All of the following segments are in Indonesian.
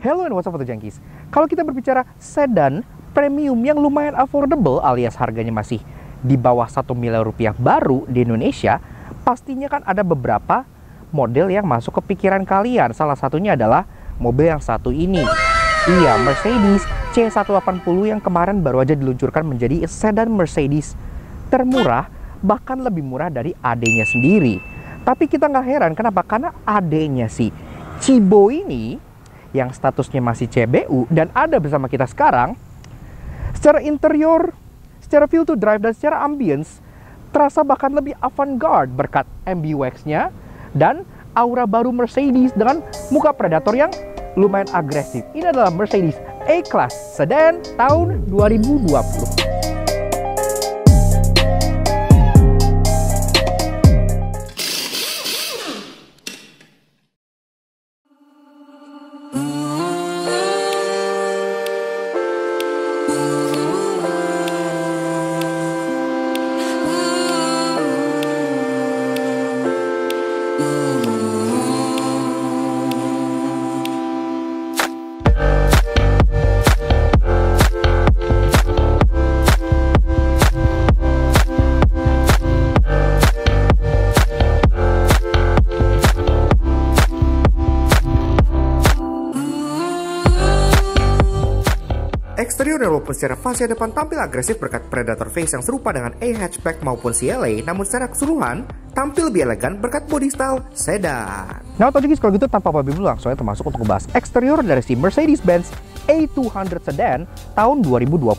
Hello and what's up the Junkies. Kalau kita berbicara sedan premium yang lumayan affordable alias harganya masih di bawah 1 miliar rupiah baru di Indonesia, pastinya kan ada beberapa model yang masuk ke pikiran kalian. Salah satunya adalah mobil yang satu ini. Iya, Mercedes C180 yang kemarin baru aja diluncurkan menjadi sedan Mercedes termurah, bahkan lebih murah dari AD-nya sendiri. Tapi kita nggak heran, kenapa? Karena AD-nya si Cibo ini yang statusnya masih CBU dan ada bersama kita sekarang, secara interior, secara feel to drive, dan secara ambience terasa bahkan lebih avant-garde berkat MBUX-nya dan aura baru Mercedes dengan muka predator yang lumayan agresif. Ini adalah Mercedes A-Class Sedan tahun 2020. Eksterior walaupun secara fascia depan tampil agresif berkat Predator face yang serupa dengan A-hatchback maupun CLA, namun secara keseluruhan tampil lebih elegan berkat body style sedan. Nah, Tojikis, kalau gitu tanpa babi dulu langsung aja termasuk untuk membahas eksterior dari si Mercedes-Benz A200 Sedan tahun 2020.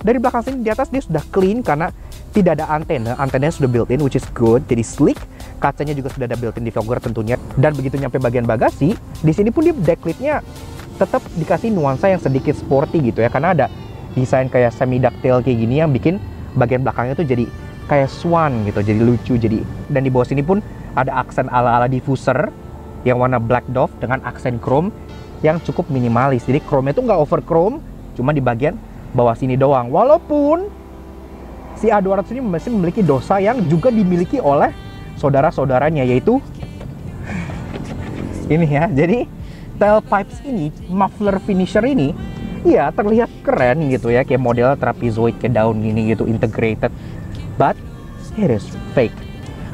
Dari belakang sini di atas dia sudah clean karena tidak ada antena. Antenanya sudah built-in, which is good, jadi sleek. Kacanya juga sudah ada built-in defogger tentunya. Dan begitu nyampe bagian bagasi, di sini pun dia decklid-nya tetap dikasih nuansa yang sedikit sporty gitu ya, karena ada desain kayak semi ducktail kayak gini yang bikin bagian belakangnya tuh jadi kayak swan gitu, jadi lucu. Jadi dan di bawah sini pun ada aksen ala-ala diffuser yang warna black dove dengan aksen chrome yang cukup minimalis. Jadi chrome-nya tuh nggak over chrome, cuma di bagian bawah sini doang. Walaupun si A200 ini masih memiliki dosa yang juga dimiliki oleh saudara-saudaranya, yaitu ini ya. Jadi tailpipes ini, muffler finisher ini, ya terlihat keren gitu ya, kayak model trapezoid kayak daun gini gitu, integrated. But it is fake.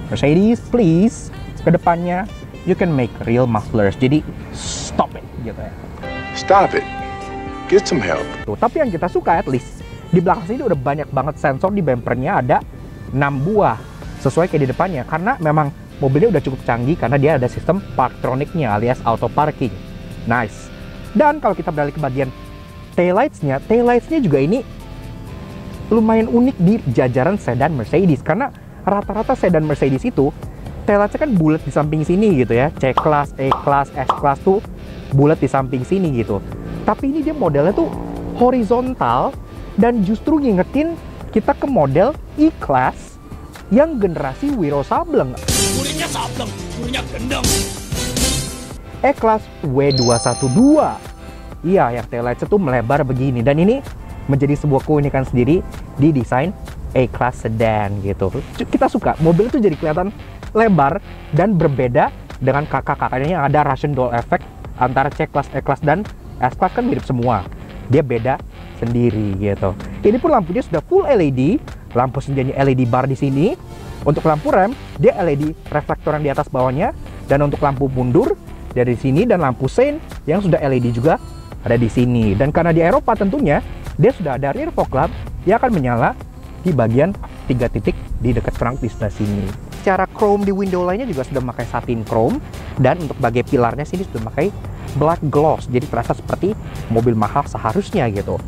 Mercedes, please, kedepannya you can make real mufflers. Jadi stop it gitu ya. Stop it. Get some help. Tuh, tapi yang kita suka at least di belakang sini udah banyak banget sensor. Di bumpernya ada 6 buah sesuai kayak di depannya, karena memang mobilnya udah cukup canggih karena dia ada sistem parktroniknya alias auto parking. Nice. Dan kalau kita beralih ke bagian taillights-nya juga ini lumayan unik di jajaran sedan Mercedes, karena rata-rata sedan Mercedes itu taillights-nya kan bulat di samping sini gitu ya. C-Class, A-Class, S-Class tuh bulat di samping sini gitu. Tapi ini dia modelnya tuh horizontal dan justru ngingetin kita ke model E-Class yang generasi Wiro Sableng. Kurinya sableng, kurinya gendeng. E-Class W212. Iya, yang taillights itu melebar begini. Dan ini menjadi sebuah keunikan sendiri di desain A-Class Sedan gitu. Kita suka, mobil itu jadi kelihatan lebar dan berbeda dengan kakak-kakaknya yang ada Russian doll effect antara C-Class, E-Class, dan S-Class kan mirip semua. Dia beda sendiri gitu. Ini pun lampunya sudah full LED, lampu senjanya LED bar di sini. Untuk lampu rem, dia LED reflektor yang di atas bawahnya, dan untuk lampu mundur dari sini, dan lampu sein yang sudah LED juga ada di sini. Dan karena di Eropa tentunya dia sudah ada rear fog lamp yang akan menyala di bagian 3 titik di dekat trunk di sebelah sini. Secara chrome di window lainnya juga sudah memakai satin chrome, dan untuk bagian pilarnya sini sudah memakai black gloss, jadi terasa seperti mobil mahal seharusnya gitu.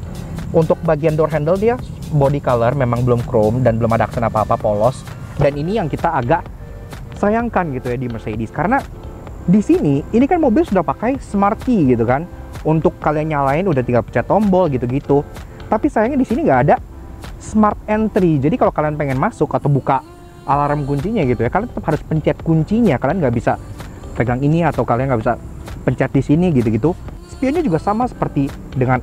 Untuk bagian door handle dia body color memang belum chrome dan belum ada aksen apa-apa, polos. Dan ini yang kita agak sayangkan gitu ya di Mercedes, karena di sini ini kan mobil sudah pakai smart key gitu kan, untuk kalian nyalain udah tinggal pencet tombol gitu-gitu. Tapi sayangnya di sini nggak ada smart entry. Jadi kalau kalian pengen masuk atau buka alarm kuncinya gitu ya, kalian tetap harus pencet kuncinya. Kalian nggak bisa pegang ini atau kalian nggak bisa pencet di sini gitu-gitu. Spionnya juga sama seperti dengan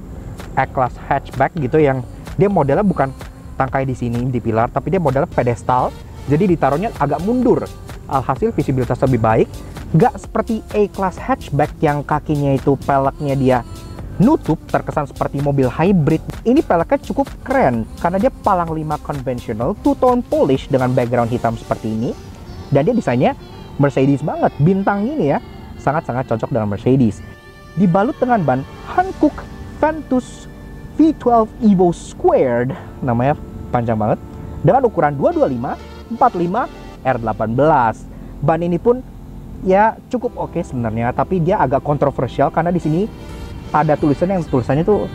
A-Class hatchback gitu, yang dia modelnya bukan tangkai di sini di pilar, tapi dia modelnya pedestal. Jadi ditaruhnya agak mundur. Alhasil visibilitas lebih baik Nggak seperti A-Class hatchback yang kakinya itu peleknya dia nutup, terkesan seperti mobil hybrid. Ini peleknya cukup keren karena dia palang 5 konvensional, two-tone polish dengan background hitam seperti ini. Dan dia desainnya Mercedes banget, bintang ini ya, sangat-sangat cocok dengan Mercedes. Dibalut dengan ban Hankook Ventus V12 Evo Squared, namanya panjang banget, dengan ukuran 225/45 R18. Ban ini pun ya cukup oke sebenarnya, tapi dia agak kontroversial karena di sini ada tulisannya tuh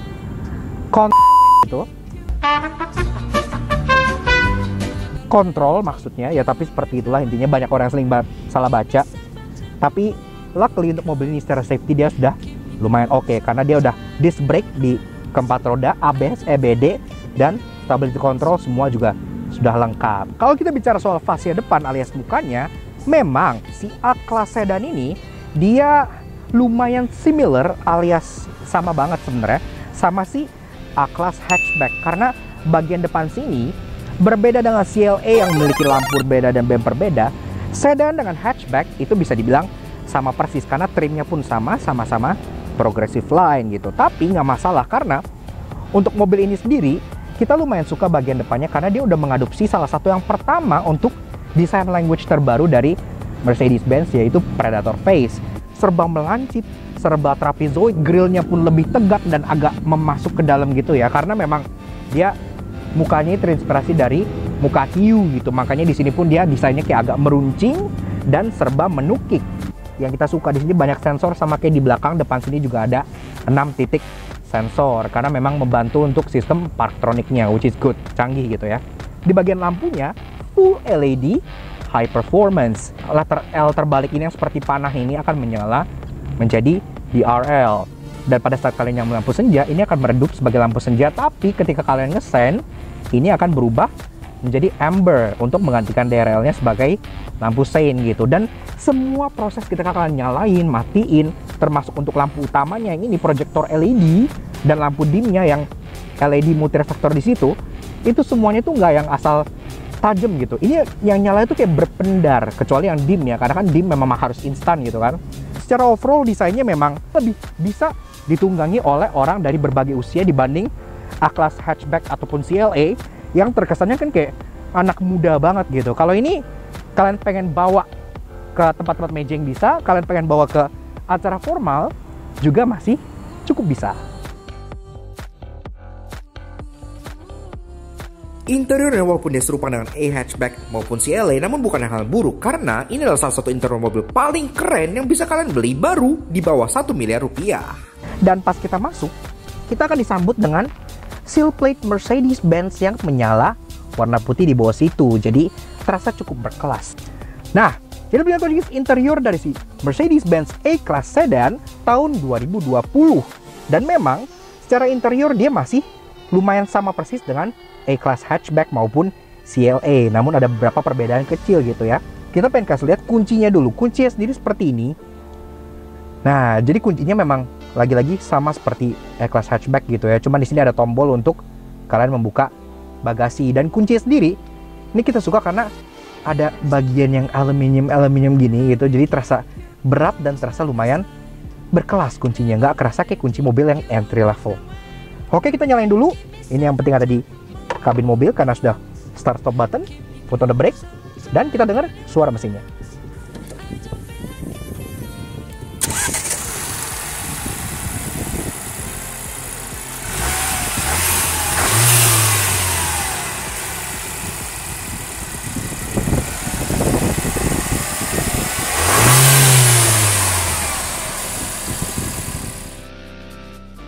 gitu. Kontrol maksudnya ya, tapi seperti itulah intinya, banyak orang yang sering salah baca. Tapi luckily untuk mobil ini secara safety dia sudah lumayan oke karena dia udah disc brake di keempat roda, ABS, EBD, dan stability control semua juga sudah lengkap. Kalau kita bicara soal fascia depan alias mukanya, memang si A-Class sedan ini dia lumayan similar alias sama banget sebenarnya sama si A-Class hatchback, karena bagian depan sini berbeda dengan CLA yang memiliki lampu berbeda dan bumper beda. Sedan dengan hatchback itu bisa dibilang sama persis karena trimnya pun sama-sama progressive line gitu. Tapi nggak masalah karena untuk mobil ini sendiri kita lumayan suka bagian depannya karena dia udah mengadopsi salah satu yang pertama untuk desain language terbaru dari Mercedes-Benz, yaitu Predator Face. Serba melancip, serba trapezoid, grillnya pun lebih tegak dan agak memasuk ke dalam gitu ya, karena memang dia mukanya terinspirasi dari muka hiu gitu. Makanya di sini pun dia desainnya kayak agak meruncing dan serba menukik. Yang kita suka di sini banyak sensor, sama kayak di belakang depan sini juga ada 6 titik sensor karena memang membantu untuk sistem parktroniknya, which is good, canggih gitu ya. Di bagian lampunya full LED high performance. Letter L terbalik ini yang seperti panah ini akan menyala menjadi DRL. Dan pada saat kalian nyalain lampu senja, ini akan meredup sebagai lampu senja. Tapi ketika kalian ngesen, ini akan berubah menjadi amber untuk menggantikan DRL-nya sebagai lampu sein gitu. Dan semua proses ketika kalian nyalain, matiin, termasuk untuk lampu utamanya yang ini proyektor LED dan lampu dimnya yang LED multireflektor di situ, itu semuanya tuh nggak yang asal tajam gitu. Ini yang nyala itu kayak berpendar, kecuali yang dim ya, karena kan dim memang harus instan gitu kan. Secara overall desainnya memang lebih bisa ditunggangi oleh orang dari berbagai usia dibanding A-Class hatchback ataupun CLA yang terkesannya kan kayak anak muda banget gitu. Kalau ini kalian pengen bawa ke tempat-tempat mejeng bisa, kalian pengen bawa ke acara formal juga masih cukup bisa. Interiornya walaupun dia serupa dengan A-hatchback maupun CLA, namun bukan hal buruk karena ini adalah salah satu interior mobil paling keren yang bisa kalian beli baru di bawah 1 miliar rupiah. Dan pas kita masuk, kita akan disambut dengan seal plate Mercedes-Benz yang menyala warna putih di bawah situ. Jadi terasa cukup berkelas. Nah, jadi lihat interior dari si Mercedes-Benz A-Class Sedan tahun 2020. Dan memang secara interior dia masih lumayan sama persis dengan A-Class hatchback maupun CLA. Namun ada beberapa perbedaan kecil gitu ya. Kita pengen kasih lihat kuncinya dulu. Kuncinya sendiri seperti ini. Nah, jadi kuncinya memang lagi-lagi sama seperti A-Class hatchback gitu ya. Cuman di sini ada tombol untuk kalian membuka bagasi. Dan kuncinya sendiri ini kita suka karena ada bagian yang aluminium gini gitu. Jadi terasa berat dan terasa lumayan berkelas kuncinya. Nggak kerasa kayak kunci mobil yang entry level. Oke, kita nyalain dulu. Ini yang penting ada di kabin mobil karena sudah start stop button, foot on the brake, dan kita dengar suara mesinnya.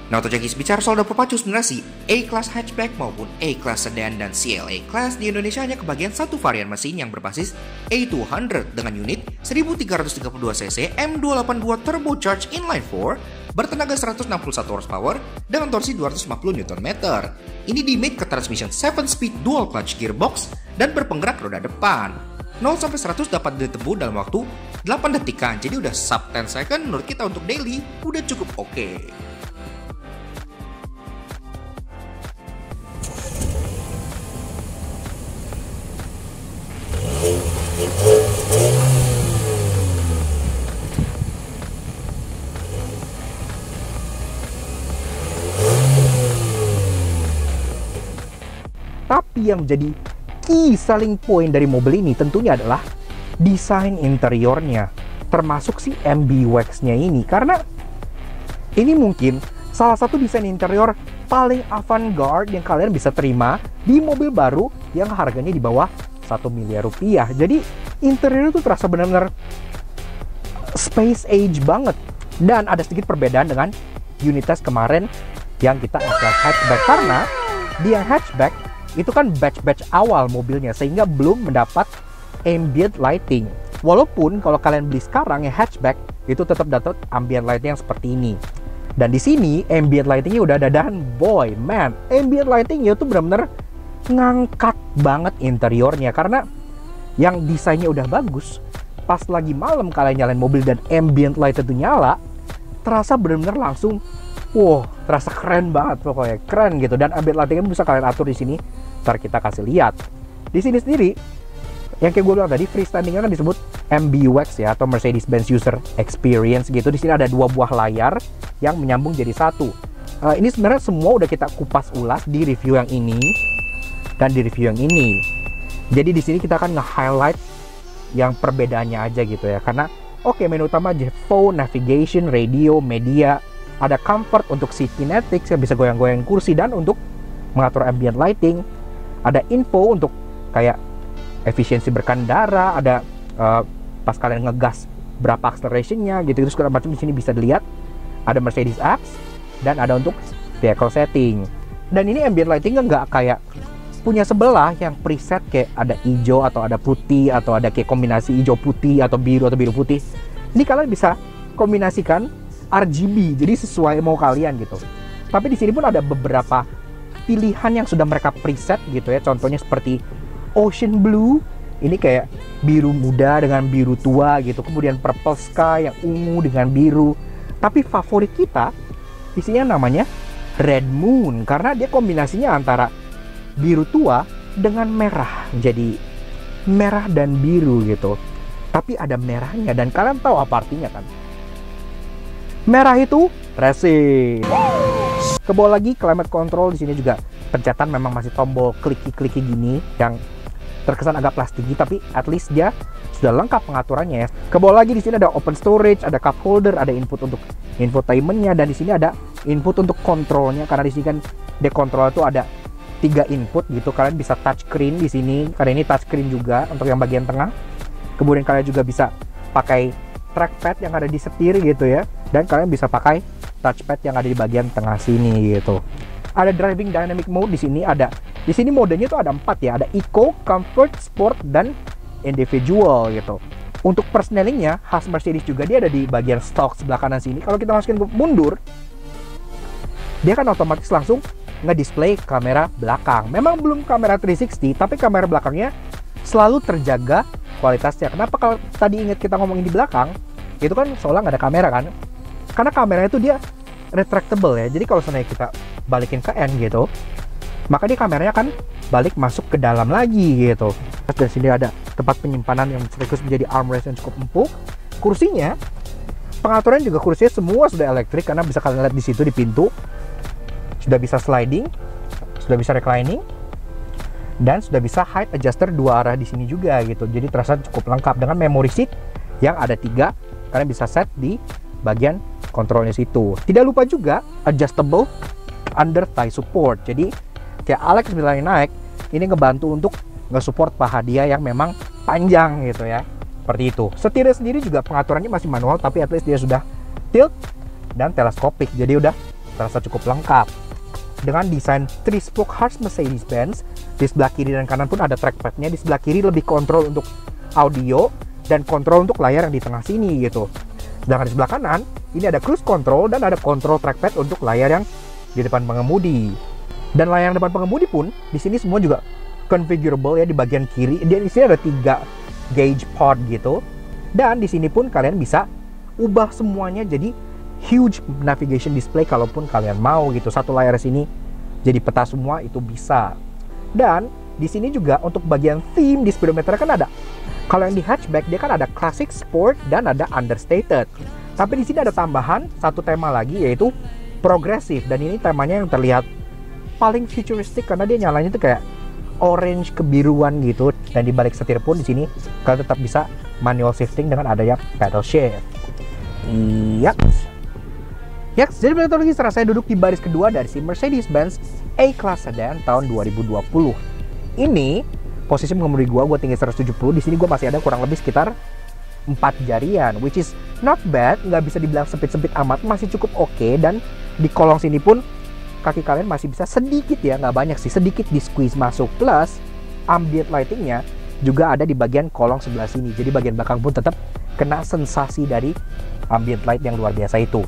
Nah, untuk Jengkis bicara soal dapur pacu, sebenarnya sih A-Class hatchback maupun A-Class sedan dan CLA Class di Indonesia hanya kebagian satu varian mesin yang berbasis A200 dengan unit 1332cc M282 turbocharged inline 4 bertenaga 161 horsepower dengan torsi 250 Nm. Ini dimake ke transmission 7-speed dual clutch gearbox dan berpenggerak roda depan. 0-100 dapat ditempuh dalam waktu 8 detikan, jadi udah sub 10 second menurut kita untuk daily udah cukup oke. Tapi yang menjadi key selling point dari mobil ini tentunya adalah desain interiornya, termasuk si MBUX-nya ini. Karena ini mungkin salah satu desain interior paling avant-garde yang kalian bisa terima di mobil baru yang harganya di bawah 1 miliar rupiah. Jadi interior itu terasa benar-benar space age banget. Dan ada sedikit perbedaan dengan unit test kemarin yang kita S-Class hatchback, karena di yang hatchback itu kan batch awal mobilnya sehingga belum mendapat ambient lighting. Walaupun kalau kalian beli sekarang yang hatchback itu tetap dapat ambient lighting yang seperti ini. Dan di sini ambient lightingnya udah ada, dan boy man, ambient lightingnya itu benar-benar ngangkat banget interiornya. Karena yang desainnya udah bagus, pas lagi malam kalian nyalain mobil dan ambient light itu nyala, terasa benar-benar langsung wow, terasa keren banget pokoknya, keren gitu. Dan ambient lightingnya bisa kalian atur di sini. Ntar kita kasih lihat. Di sini sendiri, yang kayak gue bilang tadi, freestandingnya kan disebut MBUX ya, atau Mercedes-Benz User Experience gitu. Di sini ada 2 buah layar yang menyambung jadi satu. Ini sebenarnya semua udah kita kupas ulas di review yang ini dan di review yang ini. Jadi di sini kita akan nge-highlight yang perbedaannya aja gitu ya. Karena oke, menu utama aja, phone, navigation, radio, media, ada comfort untuk seat kinetics yang bisa goyang-goyang kursi, dan untuk mengatur ambient lighting, ada info untuk kayak efisiensi berkendara, ada pas kalian ngegas berapa accelerationnya gitu segala macam. Di sini bisa dilihat ada Mercedes apps dan ada untuk vehicle setting. Dan ini ambient lightingnya nggak kayak punya sebelah yang preset kayak ada hijau atau ada putih atau ada kayak kombinasi hijau putih atau biru putih. Ini kalian bisa kombinasikan RGB jadi sesuai mau kalian gitu. Tapi di sini pun ada beberapa pilihan yang sudah mereka preset gitu ya. Contohnya seperti ocean blue, ini kayak biru muda dengan biru tua gitu. Kemudian purple sky yang ungu dengan biru. Tapi favorit kita di sini namanya red moon, karena dia kombinasinya antara biru tua dengan merah. Jadi merah dan biru gitu. Tapi ada merahnya, dan kalian tahu apa artinya kan? Merah itu racing. Ke bawah lagi climate control, di sini juga pencatan memang masih tombol kliki-kliki gini yang terkesan agak plastiki, tapi at least dia sudah lengkap pengaturannya ya. Ke bawah lagi di sini ada open storage, ada cup holder, ada input untuk infotainmentnya, dan di sini ada input untuk kontrolnya. Karena di sini kan di kontrol itu ada 3 input gitu. Kalian bisa touchscreen di sini, karena ini touchscreen juga untuk yang bagian tengah. Kemudian kalian juga bisa pakai trackpad yang ada di setir gitu ya, dan kalian bisa pakai touchpad yang ada di bagian tengah sini gitu. Ada driving dynamic mode di sini, ada di sini modenya tuh ada 4 ya, ada eco, comfort, sport, dan individual gitu. Untuk persnelingnya khas Mercedes juga, dia ada di bagian stalk sebelah kanan sini. Kalau kita masukin mundur, dia kan otomatis langsung nge-display kamera belakang. Memang belum kamera 360, tapi kamera belakangnya selalu terjaga kualitasnya. Kenapa? Kalau tadi ingat kita ngomongin di belakang, itu kan seolah nggak ada kamera kan? Karena kameranya itu dia retractable ya. Jadi kalau seandainya kita balikin ke N gitu, maka dia kameranya kan balik masuk ke dalam lagi gitu. Dan sini ada tempat penyimpanan yang sekaligus menjadi armrest yang cukup empuk. Kursinya, pengaturan juga kursinya semua sudah elektrik, karena bisa kalian lihat di situ di pintu. Sudah bisa sliding, sudah bisa reclining, dan sudah bisa height adjuster 2 arah di sini juga gitu. Jadi terasa cukup lengkap dengan memory seat yang ada 3. Kalian bisa set di bagian kontrolnya situ. Tidak lupa juga adjustable under thigh support. Jadi kayak Alex bila naik, ini ngebantu untuk nge-support paha dia yang memang panjang gitu ya. Seperti itu. Setirnya sendiri juga pengaturannya masih manual, tapi at least dia sudah tilt dan teleskopik. Jadi udah terasa cukup lengkap. Dengan desain 3-spoke khas Mercedes-Benz, di sebelah kiri dan kanan pun ada trackpadnya. Di sebelah kiri lebih kontrol untuk audio dan kontrol untuk layar yang di tengah sini gitu. Sedangkan di sebelah kanan, ini ada cruise control dan ada kontrol trackpad untuk layar yang di depan pengemudi. Dan layar depan pengemudi pun di sini semua juga configurable ya. Di bagian kiri, di sini ada 3 gauge pod gitu. Dan di sini pun kalian bisa ubah semuanya jadi huge navigation display kalaupun kalian mau gitu. Satu layar sini jadi peta semua, itu bisa. Dan di sini juga untuk bagian theme di speedometer kan ada. Kalau yang di hatchback dia kan ada classic, sport, dan ada understated. Tapi di sini ada tambahan satu tema lagi, yaitu progresif. Dan ini temanya yang terlihat paling futuristik karena dia nyalanya itu kayak orange kebiruan gitu. Dan di balik setir pun di sini kalian tetap bisa manual shifting dengan adanya pedal shift. Yaks, jadi begitu lagi setelah saya duduk di baris kedua dari si Mercedes-Benz A-Class Sedan tahun 2020. Ini posisi mengemudi gue tinggi 170. Di sini gue masih ada kurang lebih sekitar 4 jarian, which is not bad. Nggak bisa dibilang sempit-sempit amat, masih cukup oke. Dan di kolong sini pun kaki kalian masih bisa sedikit ya, nggak banyak sih, sedikit di squeeze masuk. Plus ambient lightingnya juga ada di bagian kolong sebelah sini. Jadi bagian belakang pun tetap kena sensasi dari ambient light yang luar biasa itu.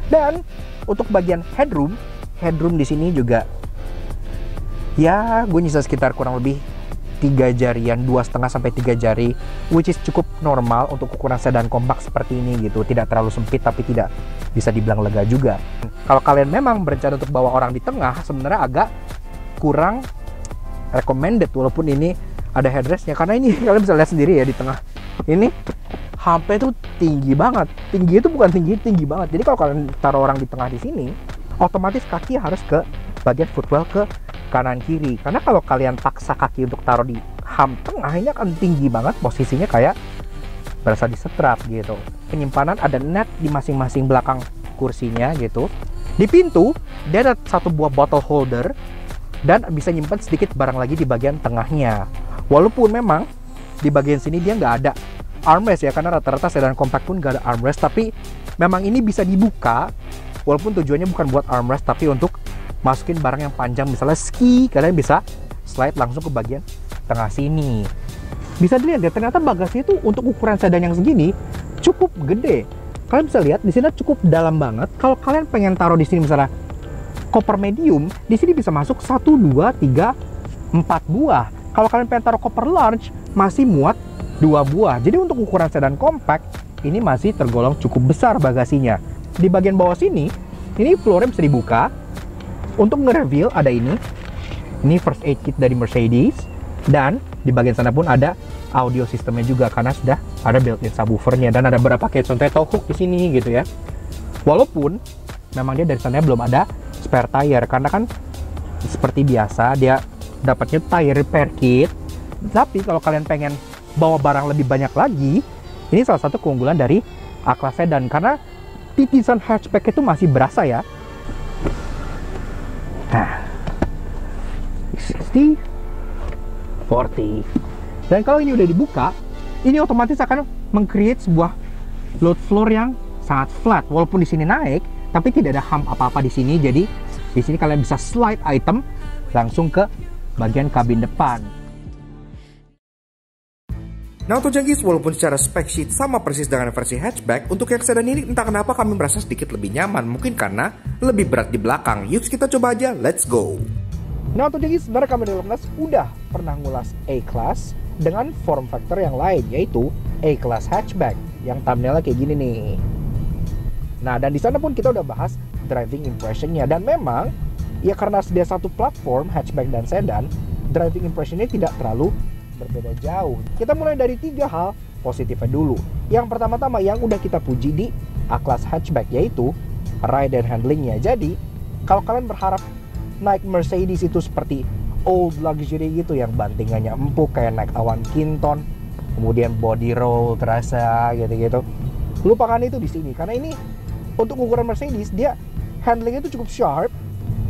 Dan untuk bagian headroom di sini juga ya gue nyisa sekitar kurang lebih 3 jarian, 2,5 sampai 3 jari, which is cukup normal untuk ukuran sedan kompak seperti ini gitu. Tidak terlalu sempit tapi tidak bisa dibilang lega juga. Kalau kalian memang berencana untuk bawa orang di tengah, sebenarnya agak kurang recommended walaupun ini ada headrestnya, karena ini kalian bisa lihat sendiri ya di tengah ini hampir itu tinggi banget. Tinggi itu bukan tinggi banget. Jadi kalau kalian taruh orang di tengah di sini, otomatis kaki harus ke bagian footwell ke kanan kiri. Karena kalau kalian paksa kaki untuk taruh di ham tengah, ini akan tinggi banget, posisinya kayak berasa disetrap gitu. Penyimpanan ada net di masing-masing belakang kursinya gitu. Di pintu dia ada satu buah bottle holder dan bisa nyimpan sedikit barang lagi di bagian tengahnya. Walaupun memang di bagian sini dia nggak ada armrest ya, karena rata-rata sedan compact pun nggak ada armrest. Tapi memang ini bisa dibuka, walaupun tujuannya bukan buat armrest tapi untuk masukin barang yang panjang, misalnya ski, kalian bisa slide langsung ke bagian tengah sini. Bisa dilihat ya, ternyata bagasi itu untuk ukuran sedan yang segini cukup gede. Kalian bisa lihat di sini cukup dalam banget. Kalau kalian pengen taruh di sini misalnya koper medium, di sini bisa masuk 1, 2, 3, 4 buah. Kalau kalian pengen taruh koper large, masih muat 2 buah. Jadi untuk ukuran sedan compact ini masih tergolong cukup besar bagasinya. Di bagian bawah sini, ini floornya bisa dibuka. Untuk nge-reveal ada ini first aid kit dari Mercedes. Dan di bagian sana pun ada audio sistemnya juga, karena sudah ada built-in subwoofernya. Dan ada beberapa kayak contohnya tow hook di sini gitu ya. Walaupun memang dia dari sana belum ada spare tire, karena kan seperti biasa dia dapatnya tire repair kit. Tapi kalau kalian pengen bawa barang lebih banyak lagi, ini salah satu keunggulan dari A-Class Sedan, karena titisan hatchback itu masih berasa ya. Nah, 60, 40. Dan kalau ini udah dibuka, ini otomatis akan meng-create sebuah load floor yang sangat flat. Walaupun di sini naik, tapi tidak ada hump apa-apa di sini. Jadi di sini kalian bisa slide item langsung ke bagian kabin depan. Nah untuk Jenghis, walaupun secara spek sheet sama persis dengan versi hatchback, untuk yang sedan ini entah kenapa kami merasa sedikit lebih nyaman. Mungkin karena lebih berat di belakang. Yuk kita coba aja, let's go. Nah untuk Jenghis, sebenarnya kami dalam kelas udah pernah ngulas A-Class dengan form factor yang lain, yaitu A-Class hatchback yang thumbnailnya kayak gini nih. Nah dan di sana pun kita udah bahas driving impressionnya. Dan memang ya karena dia satu platform hatchback dan sedan, driving impressionnya tidak terlalu berbeda jauh. Kita mulai dari 3 hal positifnya dulu. Yang pertama-tama yang udah kita puji di A-Class hatchback, yaitu ride and handlingnya. Jadi kalau kalian berharap naik Mercedes itu seperti old luxury gitu yang bantingannya empuk kayak naik awan Kinton, kemudian body roll terasa gitu-gitu, lupakan itu di sini. Karena ini untuk ukuran Mercedes, dia handlingnya itu cukup sharp,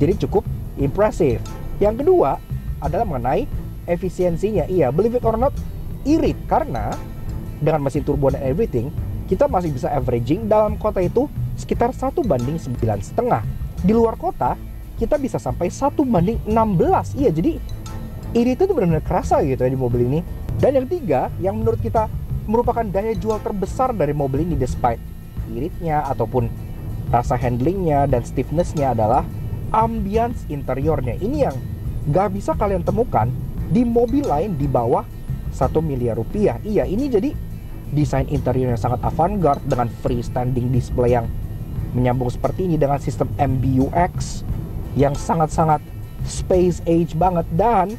jadi cukup impressive. Yang kedua adalah mengenai efisiensinya. Iya, believe it or not, irit, karena dengan mesin turbo dan everything, kita masih bisa averaging dalam kota itu sekitar 1:9,5. Di luar kota kita bisa sampai 1:16. Iya, jadi iritnya itu benar-benar kerasa gitu ya di mobil ini. Dan yang tiga, yang menurut kita merupakan daya jual terbesar dari mobil ini despite iritnya ataupun rasa handlingnya dan stiffnessnya, adalah ambience interiornya. Ini yang gak bisa kalian temukan di mobil lain di bawah 1 miliar rupiah. Iya, ini jadi desain interiornya sangat avant-garde dengan freestanding display yang menyambung seperti ini, dengan sistem MBUX yang sangat-sangat space age banget. Dan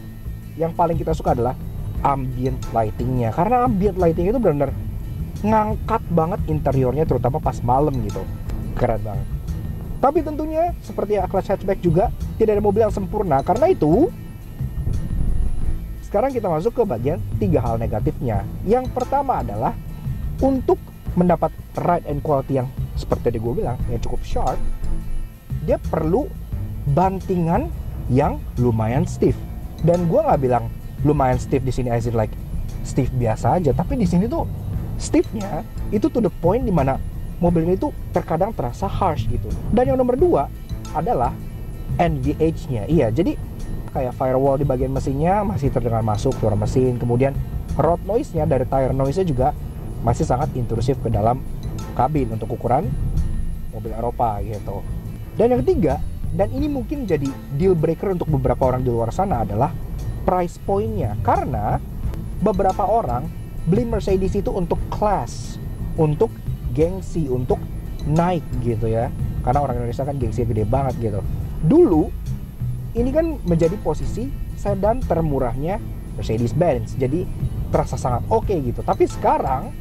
yang paling kita suka adalah ambient lightingnya, karena ambient lighting itu benar-benar ngangkat banget interiornya, terutama pas malam gitu. Keren banget. Tapi tentunya seperti A-Class hatchback juga tidak ada mobil yang sempurna. Karena itu sekarang kita masuk ke bagian 3 hal negatifnya. Yang pertama adalah untuk mendapat ride and quality yang seperti tadi gue bilang, yang cukup sharp, dia perlu bantingan yang lumayan stiff. Dan gue nggak bilang lumayan stiff di sini as in like stiff biasa aja, tapi di sini tuh stiffnya itu to the point dimana mobil ini tuh terkadang terasa harsh gitu. Dan yang nomor 2 adalah NVH-nya. Iya, jadi kayak firewall di bagian mesinnya masih terdengar masuk suara mesin. Kemudian road noise-nya dari tire noise-nya juga masih sangat intrusif ke dalam kabin untuk ukuran mobil Eropa gitu. Dan yang ketiga, dan ini mungkin jadi deal breaker untuk beberapa orang di luar sana, adalah price point-nya. Karena beberapa orang beli Mercedes itu untuk class, untuk gengsi, untuk naik gitu ya. Karena orang Indonesia kan gengsi gede banget gitu. Dulu ini kan menjadi posisi sedan termurahnya Mercedes-Benz, jadi terasa sangat oke gitu. Tapi sekarang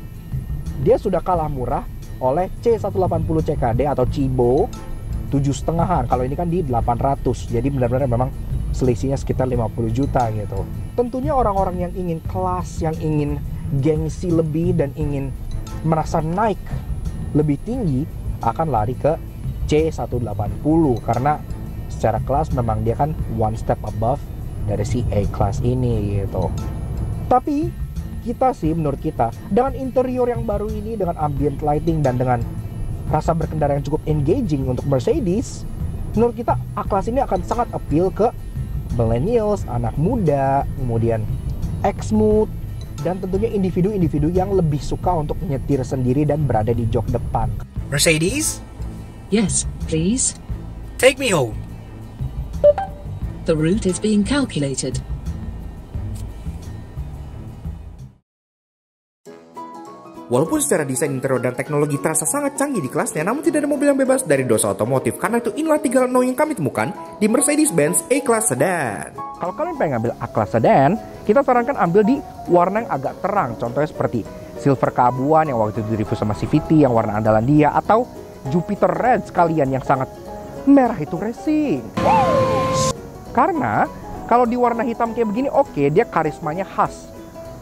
dia sudah kalah murah oleh C180 CKD atau Cibo 7,5-an. Kalau ini kan di 800, jadi benar-benar memang selisihnya sekitar 50 juta gitu. Tentunya orang-orang yang ingin kelas, yang ingin gengsi lebih dan ingin merasa naik lebih tinggi akan lari ke C180 karena secara kelas memang dia kan one step above dari si A-Class ini gitu. Tapi kita sih, menurut kita, dengan interior yang baru ini, dengan ambient lighting dan dengan rasa berkendara yang cukup engaging untuk Mercedes, menurut kita A-Class ini akan sangat appeal ke millennials, anak muda, kemudian ex-mood, dan tentunya individu-individu yang lebih suka untuk nyetir sendiri dan berada di jok depan. Mercedes, Yes, please. take me home. The route is being calculated. Walaupun secara desain interior dan teknologi terasa sangat canggih di kelasnya, namun tidak ada mobil yang bebas dari dosa otomotif. Karena itu inilah 3 hal annoying yang kami temukan di Mercedes-Benz A-Class Sedan. Kalau kalian pengen ngambil A-Class Sedan, kita sarankan ambil di warna yang agak terang. Contohnya seperti silver keabuan yang waktu itu di-review sama CVT yang warna andalan dia, atau Jupiter Red sekalian yang sangat merah itu racing. Karena kalau di warna hitam kayak begini, oke, dia karismanya khas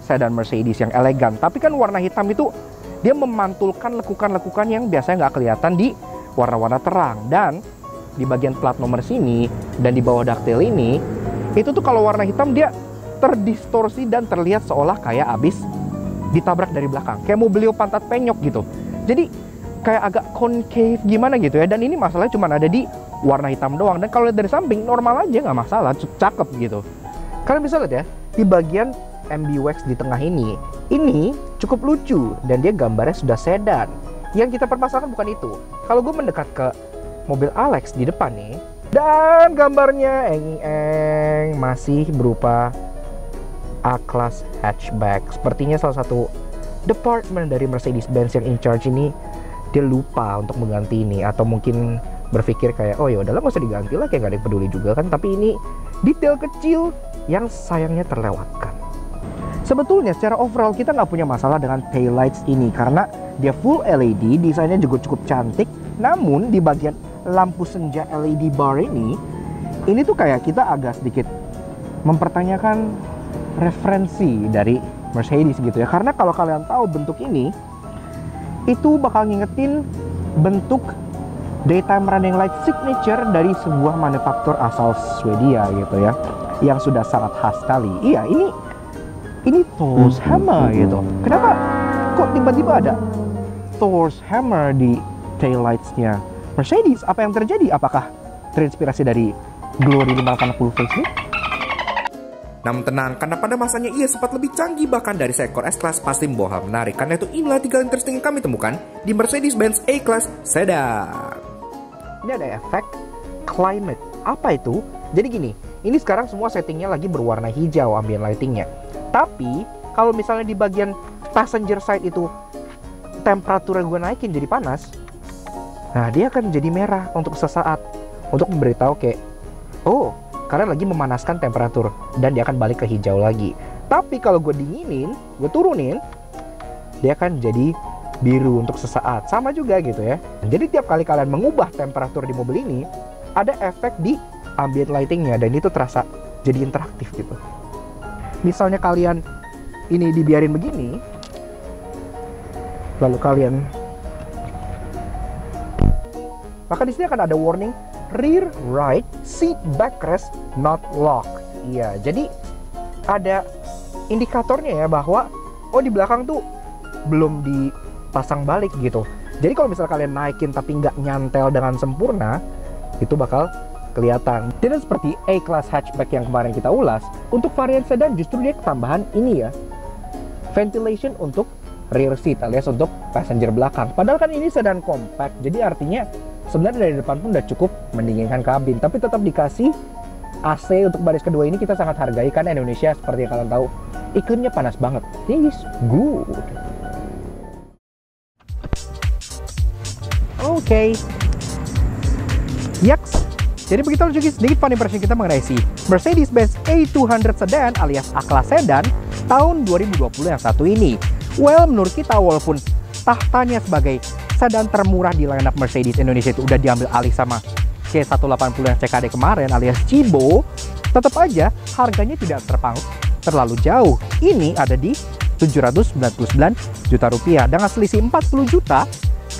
sedan Mercedes yang elegan. Tapi kan warna hitam itu dia memantulkan lekukan-lekukan yang biasanya nggak kelihatan di warna-warna terang. Dan di bagian plat nomor sini dan di bawah daktil ini, itu tuh kalau warna hitam dia terdistorsi dan terlihat seolah kayak abis ditabrak dari belakang, kayak mobil pantat penyok gitu. Jadi kayak agak concave gimana gitu ya. Dan ini masalahnya cuma ada di warna hitam doang. Dan kalau lihat dari samping normal aja, nggak masalah, cakep gitu. Kalian bisa lihat ya, di bagian MBUX di tengah ini cukup lucu dan dia gambarnya sudah sedan. Yang kita permasalahkan bukan itu. Kalau gue mendekat ke mobil Alex di depan nih, dan gambarnya masih berupa A-Class hatchback. Sepertinya salah satu department dari Mercedes-Benz yang in charge ini dia lupa untuk mengganti ini, atau mungkin berpikir kayak, oh ya udahlah nggak usah diganti lah, kayak gak ada yang peduli juga kan. Tapi ini detail kecil yang sayangnya terlewatkan. Sebetulnya secara overall kita nggak punya masalah dengan taillights ini karena dia full LED, desainnya juga cukup cantik. Namun di bagian lampu senja LED bar ini tuh kayak kita agak sedikit mempertanyakan referensi dari Mercedes gitu ya. Karena kalau kalian tahu bentuk ini, itu bakal ngingetin bentuk daytime running light signature dari sebuah manufaktur asal Swedia gitu ya, yang sudah sangat khas sekali. Iya, ini Thor's Hammer gitu. Kenapa kok tiba-tiba ada Thor's Hammer di taillights-nya Mercedes? Apa yang terjadi? Apakah terinspirasi dari Glory 580 facelift? Namun tenang, karena pada masanya ia sempat lebih canggih bahkan dari seekor S-Class, pasti membawa hal menarik. Karena itu inilah 3 hal interesting yang kami temukan di Mercedes-Benz A-Class Sedan. Ini ada efek climate. Apa itu? Jadi gini, ini sekarang semua settingnya lagi berwarna hijau ambient lightingnya. Tapi kalau misalnya di bagian passenger side itu temperaturnya gue naikin jadi panas, nah dia akan jadi merah untuk sesaat, untuk memberitahu kayak, oh kalian lagi memanaskan temperatur, dan dia akan balik ke hijau lagi. Tapi kalau gue dinginin, gue turunin, dia akan jadi biru untuk sesaat. Sama juga gitu ya. Jadi tiap kali kalian mengubah temperatur di mobil ini, ada efek di ambient lightingnya, dan itu terasa jadi interaktif gitu. misalnya kalian ini dibiarin begini, lalu kalian, maka di sini akan ada warning rear right seat backrest not locked. Iya, jadi ada indikatornya ya bahwa di belakang tuh belum dipasang balik gitu. Jadi kalau misal kalian naikin tapi nggak nyantel dengan sempurna, itu bakal kelihatan. Dan seperti A-Class hatchback yang kemarin kita ulas, untuk varian sedan justru dia ketambahan ini ya, ventilation untuk rear seat alias untuk passenger belakang. Padahal kan ini sedan compact, jadi artinya sebenarnya dari depan pun udah cukup mendinginkan kabin, tapi tetap dikasih AC untuk baris kedua ini. Kita sangat hargai karena Indonesia seperti yang kalian tahu iklimnya panas banget. This good. Oke. Yaks. Jadi begitu juga sedikit fun impression kita mengenai si Mercedes-Benz A200 sedan alias A-Class sedan tahun 2020 yang satu ini. Well, menurut kita walaupun tahtanya sebagai sedan termurah di lineup Mercedes Indonesia itu udah diambil alih sama C180 yang CKD kemarin alias Cibo, tetap aja harganya tidak terlalu jauh. Ini ada di 799 juta rupiah. Dengan selisih 40 juta,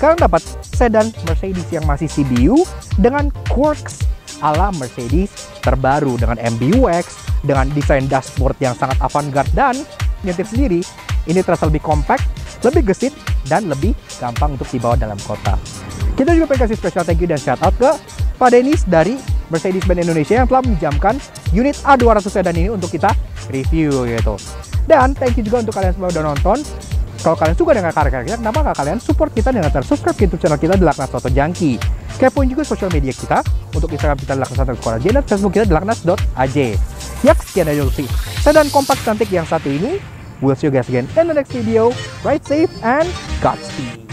kalian dapat sedan Mercedes yang masih CBU dengan quirks ala Mercedes terbaru, dengan MBUX, dengan desain dashboard yang sangat avant-garde, dan nyetir sendiri ini terasa lebih compact, lebih gesit, dan lebih gampang untuk dibawa dalam kota. Kita juga pengen kasih special thank you dan shout out ke Pak Denis dari Mercedes-Benz Indonesia yang telah meminjamkan unit A200 sedan ini untuk kita review gitu. Dan thank you juga untuk kalian semua udah nonton. Kalau kalian suka dengan karya-karya kita, kenapa nggak kalian support kita dengan cara subscribe ke YouTube channel kita The Laknas Auto Junkie. Kepoin juga sosial media kita. Untuk Instagram kita The Laknas Auto Junkie dan Facebook kita thelaknas.aj. Yak, sekian dari Lutfi. Sedan kompak cantik yang satu ini. We'll see you guys again in the next video. Ride safe and Godspeed.